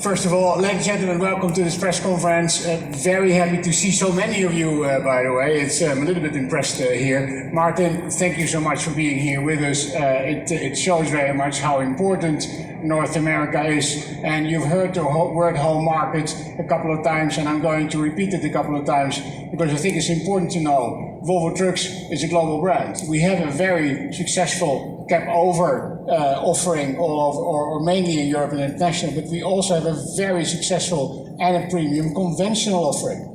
First of all, ladies and gentlemen, welcome to this press conference. Very happy to see so many of you, by the way. I'm a little bit impressed here. Martin, thank you so much for being here with us. It shows very much how important North America is. And you've heard the word home market a couple of times, and I'm going to repeat it a couple of times because I think it's important to know Volvo Trucks is a global brand. We have a very successful cap-over offering or mainly in Europe and international, but we also have a very successful and a premium conventional offering.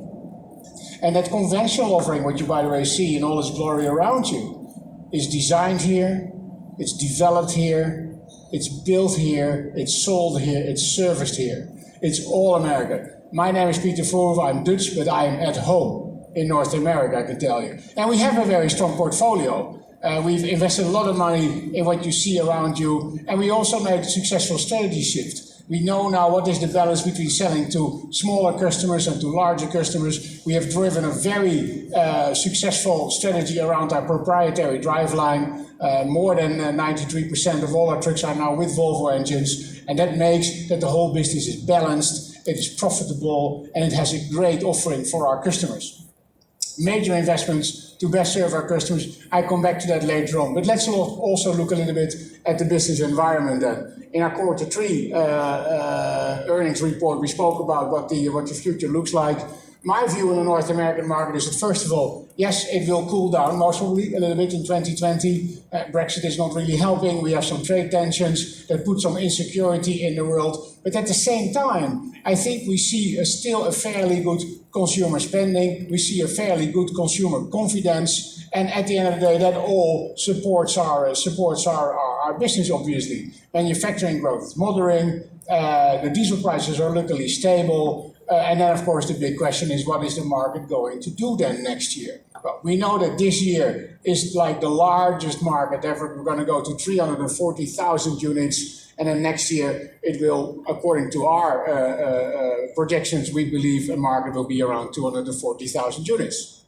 And that conventional offering, what you by the way see in all its glory around you, is designed here, it's developed here, it's built here, it's sold here, it's serviced here. It's all American. My name is Peter Voorhoeve, I'm Dutch, but I am at home in North America, I can tell you. And we have a very strong portfolio. We've invested a lot of money in what you see around you, and we also made a successful strategy shift. We know now what is the balance between selling to smaller customers and to larger customers. We have driven a very successful strategy around our proprietary driveline. More than 93% of all our trucks are now with Volvo engines, and that makes that the whole business is balanced, it is profitable, and it has a great offering for our customers. Major investments to best serve our customers. I come back to that later on. But let's also look a little bit at the business environment then. In our quarter 3 earnings report, we spoke about what the future looks like. My view on the North American market is that, first of all, yes, it will cool down most probably a little bit in 2020. Brexit is not really helping. We have some trade tensions that put some insecurity in the world. But at the same time, I think we see still a fairly good consumer spending. We see a fairly good consumer confidence. And at the end of the day, that all supports our business, obviously. Manufacturing growth is moderating. The diesel prices are luckily stable. And then, of course, the big question is, what is the market going to do then next year? Well, we know that this year is like the largest market ever. We're going to go to 340,000 units. And then next year, it will, according to our projections, we believe a market will be around 240,000 units.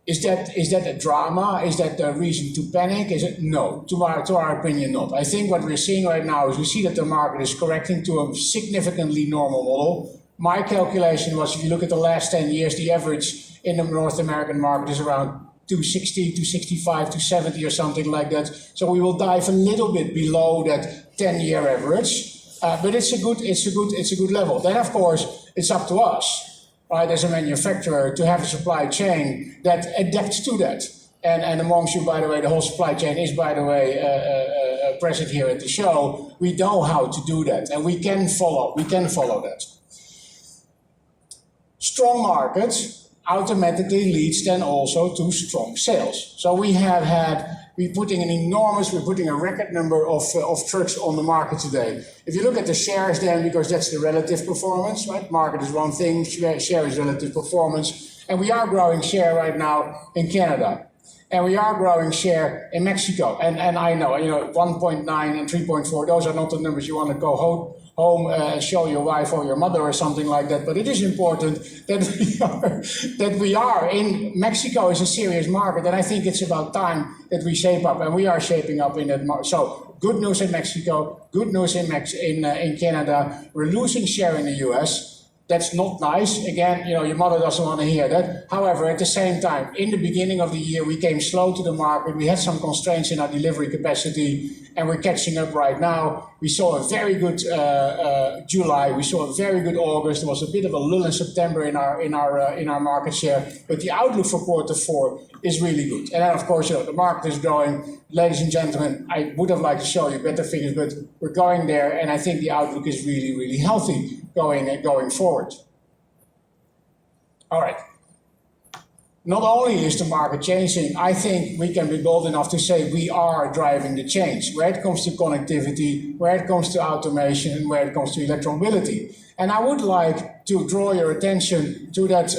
Is that a drama? Is that a reason to panic? Is it? No, to our opinion, not. I think what we're seeing right now is we see that the market is correcting to a significantly normal model. My calculation was, if you look at the last 10 years, the average in the North American market is around 260, 265, 270 or something like that. So we will dive a little bit below that 10-year average, but it's a good level. Then, of course, it's up to us. Right, as a manufacturer, to have a supply chain that adapts to that. And amongst you, by the way, the whole supply chain is, by the way, present here at the show. We know how to do that, and we can follow that. Strong markets automatically leads then also to strong sales. So we're putting a record number of trucks on the market today. If you look at the shares then, because that's the relative performance, right? Market is one thing, share is relative performance. And we are growing share right now in Canada. And we are growing share in Mexico. And I know, 1.9 and 3.4, those are not the numbers you want to go home and show your wife or your mother or something like that. But it is important that we are in Mexico is a serious market, and I think it's about time that we shape up, and we are shaping up in that market. So good news in Mexico, good news in Canada. We're losing share in the US. That's not nice. Again, your mother doesn't want to hear that. However, at the same time, in the beginning of the year, we came slow to the market. We had some constraints in our delivery capacity, and we're catching up right now. We saw a very good July. We saw a very good August. There was a bit of a lull in September in our market share, but the outlook for quarter 4 is really good. And then, of course, the market is growing. Ladies and gentlemen, I would have liked to show you better figures, but we're going there, and I think the outlook is really, really healthy going forward. All right. Not only is the market changing, I think we can be bold enough to say we are driving the change where it comes to connectivity, where it comes to automation, and where it comes to electromobility. And I would like to draw your attention to that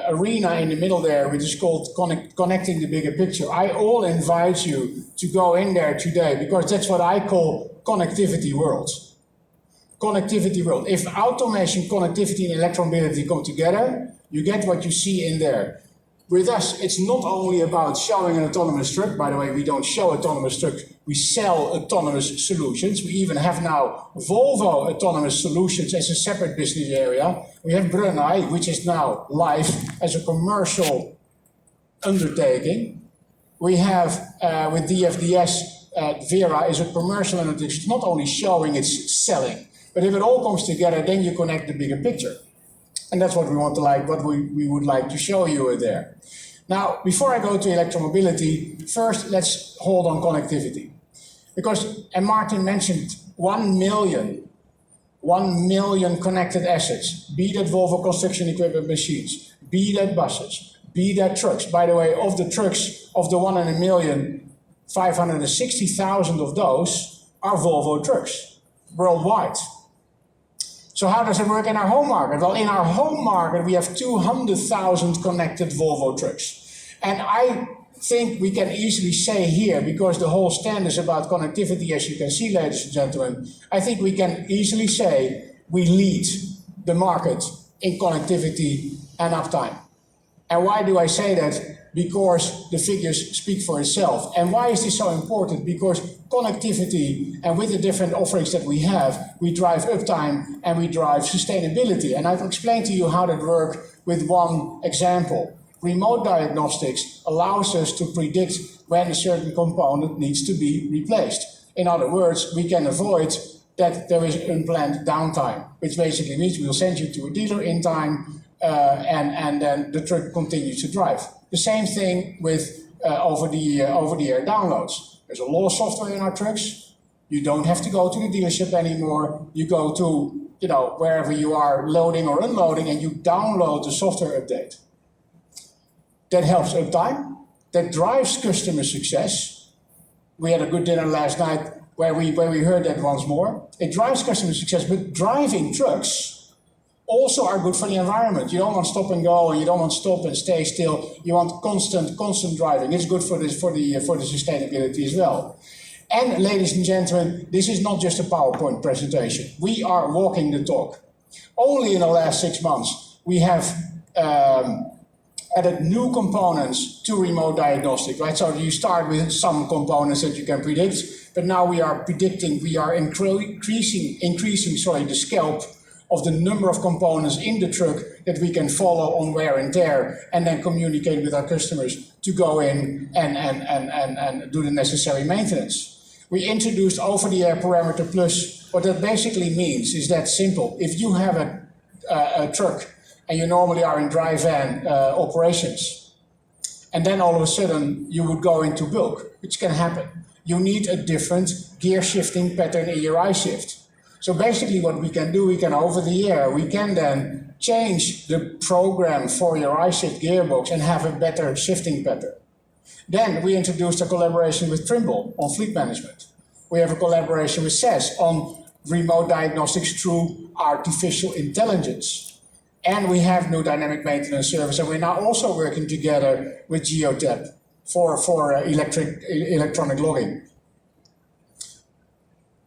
arena in the middle there, which is called Connecting the Bigger Picture. I all invite you to go in there today, because that's what I call connectivity world. Connectivity world. If automation, connectivity, and electromobility come together, you get what you see in there. With us, it's not only about showing an autonomous truck. By the way, we don't show autonomous trucks We sell autonomous solutions. We even have now Volvo autonomous solutions as a separate business area. We have Brunei, which is now live as a commercial undertaking. We have with DFDS, Vera is a commercial undertaking. It's not only showing, it's selling. But if it all comes together, then you connect the bigger picture. And that's what we want to what we would like to show you there. Now, before I go to electromobility, first let's hold on connectivity. Because, and Martin mentioned 1 million connected assets, be that Volvo construction equipment machines, be that buses, be that trucks. By the way, of the trucks, of the 1 in a million, 560,000 of those are Volvo trucks worldwide. So how does it work in our home market? Well, in our home market, we have 200,000 connected Volvo trucks. And I think we can easily say here, because the whole stand is about connectivity, as you can see, ladies and gentlemen, I think we can easily say we lead the market in connectivity and uptime. And why do I say that? Because the figures speak for itself. And why is this so important? Because connectivity, and with the different offerings that we have, we drive uptime and we drive sustainability. And I've explained to you how that works with one example. Remote diagnostics allows us to predict when a certain component needs to be replaced. In other words, we can avoid that there is unplanned downtime, which basically means we'll send you to a dealer in time and then the truck continues to drive. The same thing with over-the-air downloads. There's a lot of software in our trucks. You don't have to go to the dealership anymore. You go to wherever you are loading or unloading, and you download the software update. That helps uptime. That drives customer success. We had a good dinner last night where we heard that once more. It drives customer success, but driving trucks also are good for the environment. You don't want stop and go, and you don't want stop and stay still. You want constant driving. It's good for the sustainability as well. And ladies and gentlemen, this is not just a PowerPoint presentation. We are walking the talk. Only in the last 6 months, we have added new components to remote diagnostic, right? So you start with some components that you can predict, but now we are predicting, we are increasing the scope of the number of components in the truck that we can follow on wear and tear, and then communicate with our customers to go in and do the necessary maintenance. We introduced over-the-air parameter plus. What that basically means is that simple. If you have a truck and you normally are in dry van operations, and then all of a sudden you would go into bulk, which can happen. You need a different gear shifting pattern in your I-shift. So basically what we can do, we can over the air, we can then change the program for your I-shift gearbox and have a better shifting pattern. Then we introduced a collaboration with Trimble on fleet management. We have a collaboration with SES on remote diagnostics through artificial intelligence. And we have new dynamic maintenance service, and we're now also working together with Geotab for electronic logging.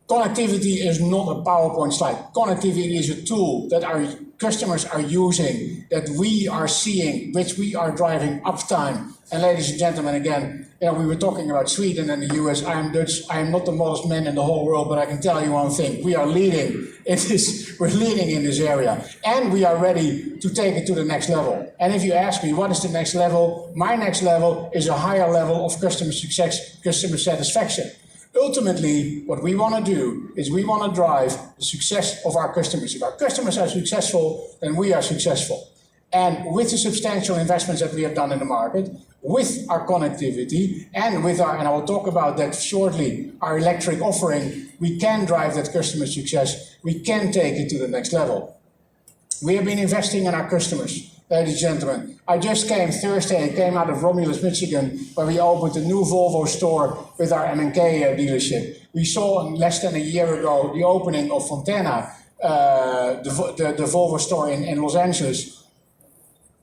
Connectivity is not a PowerPoint slide. Connectivity is a tool that our customers are using, that we are seeing, which we are driving uptime. And ladies and gentlemen, again, we were talking about Sweden and the US. I am Dutch. I am not the modest man in the whole world, but I can tell you one thing. We are leading. We're leading in this area. And we are ready to take it to the next level. And if you ask me, what is the next level? My next level is a higher level of customer success, customer satisfaction. Ultimately, what we want to do is we want to drive the success of our customers. If our customers are successful, then we are successful. And with the substantial investments that we have done in the market, with our connectivity, and with our, and I will talk about that shortly, our electric offering, we can drive that customer success. We can take it to the next level. We have been investing in our customers. Ladies and gentlemen, I just came out of Romulus, Michigan, where we opened a new Volvo store with our M&K dealership. We saw less than a year ago the opening of Fontana, the Volvo store in Los Angeles.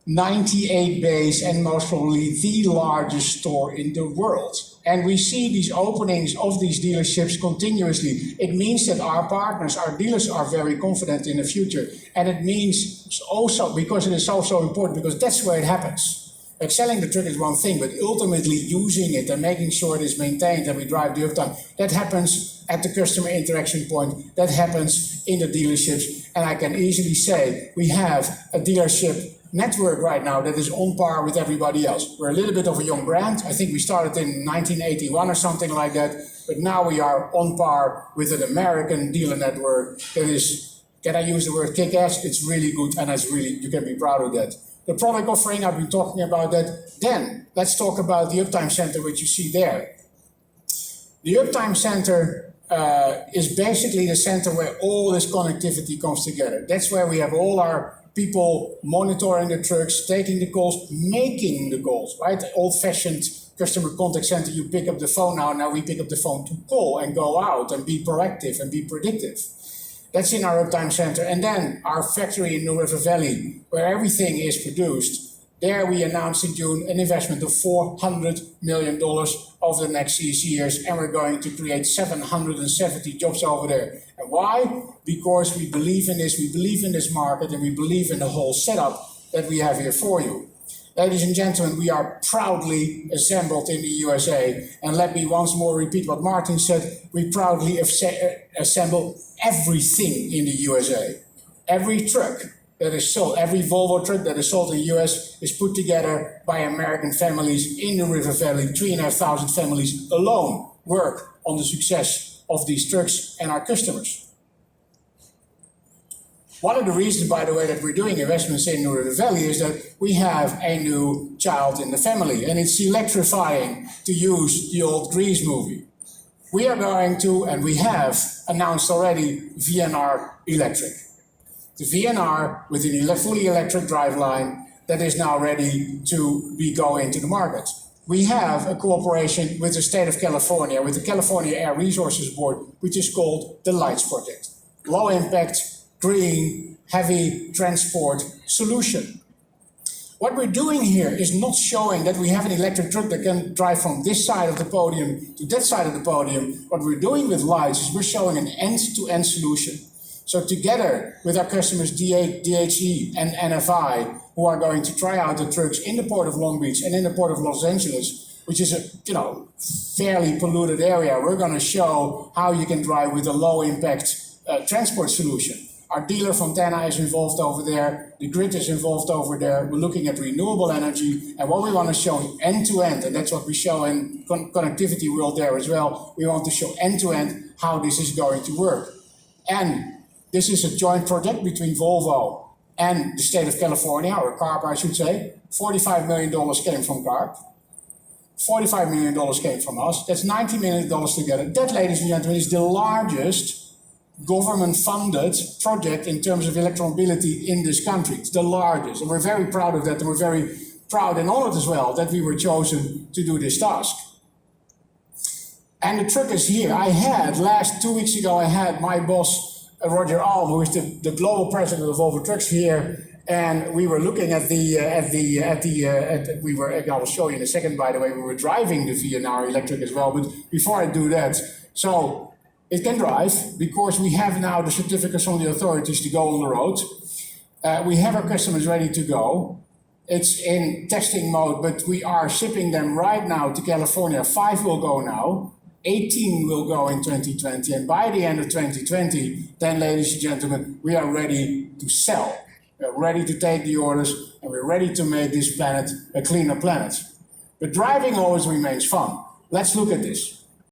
98 bays and most probably the largest store in the world. And we see these openings of these dealerships continuously. It means that our partners, our dealers are very confident in the future. And it means also, because it is so important, because that's where it happens. Like selling the truck is one thing, but ultimately using it and making sure it is maintained and we drive the uptime, that happens at the customer interaction point, that happens in the dealerships. And I can easily say we have a dealership network right now that is on par with everybody else. We're a little bit of a young brand. I think we started in 1981 or something like that, but now we are on par with an American dealer network that is, can I use the word kick-ass? It's really good, and it's really, you can be proud of that. The product offering, I've been talking about that. Then let's talk about the Uptime Center, which you see there. The Uptime Center is basically the center where all this connectivity comes together. That's where we have all our people monitoring the trucks, taking the calls, making the calls, right? Old-fashioned customer contact center, you pick up the phone now we pick up the phone to call and go out and be proactive and be predictive. That's in our Uptime Center. And then our factory in New River Valley, where everything is produced. There we announced in June an investment of $400 million over the next 6 years, and we're going to create 770 jobs over there. And why? Because we believe in this market, and we believe in the whole setup that we have here for you. Ladies and gentlemen, we are proudly assembled in the USA. And let me once more repeat what Martin said. We proudly assemble everything in the USA. Every truck that is sold, every Volvo truck that is sold in the US is put together by American families in the River Valley. 3,500 families alone work on the success of these trucks and our customers. One of the reasons, by the way, that we're doing investments in the River Valley is that we have a new child in the family, and it's electrifying, to use the old Grease movie. We are going to, and we have announced already, VNR Electric. The VNR with a fully electric driveline that is now ready to go into the market. We have a cooperation with the state of California, with the California Air Resources Board, which is called the LIGHTS Project. Low impact, green, heavy transport solution. What we're doing here is not showing that we have an electric truck that can drive from this side of the podium to that side of the podium. What we're doing with LIGHTS is we're showing an end-to-end solution. So together with our customers DHE and NFI, who are going to try out the trucks in the Port of Long Beach and in the Port of Los Angeles, which is a fairly polluted area, we're going to show how you can drive with a low-impact transport solution. Our dealer Fontana is involved over there. The grid is involved over there. We're looking at renewable energy. And what we want to show end-to-end, and that's what we show in connectivity world there as well, we want to show end-to-end how this is going to work. And this is a joint project between Volvo and the state of California, or CARB, I should say. $45 million came from CARB. $45 million came from us. That's $90 million together. That, ladies and gentlemen, is the largest government-funded project in terms of electromobility in this country. It's the largest, and we're very proud of that, and we're very proud and honored as well that we were chosen to do this task. And the truck is here. Two weeks ago, I had my boss, Roger Alm, who is the global president of Volvo Trucks here, and we were looking at I will show you in a second, by the way, we were driving the VNR electric as well, but before I do that, so it can drive because we have now the certificates from the authorities to go on the road. We have our customers ready to go. It's in testing mode, but we are shipping them right now to California. 5 will go now, 18 will go in 2020, and by the end of 2020, then, ladies and gentlemen, we are ready to sell. We're ready to take the orders, and we're ready to make this planet a cleaner planet. But driving always remains fun. Let's look at this.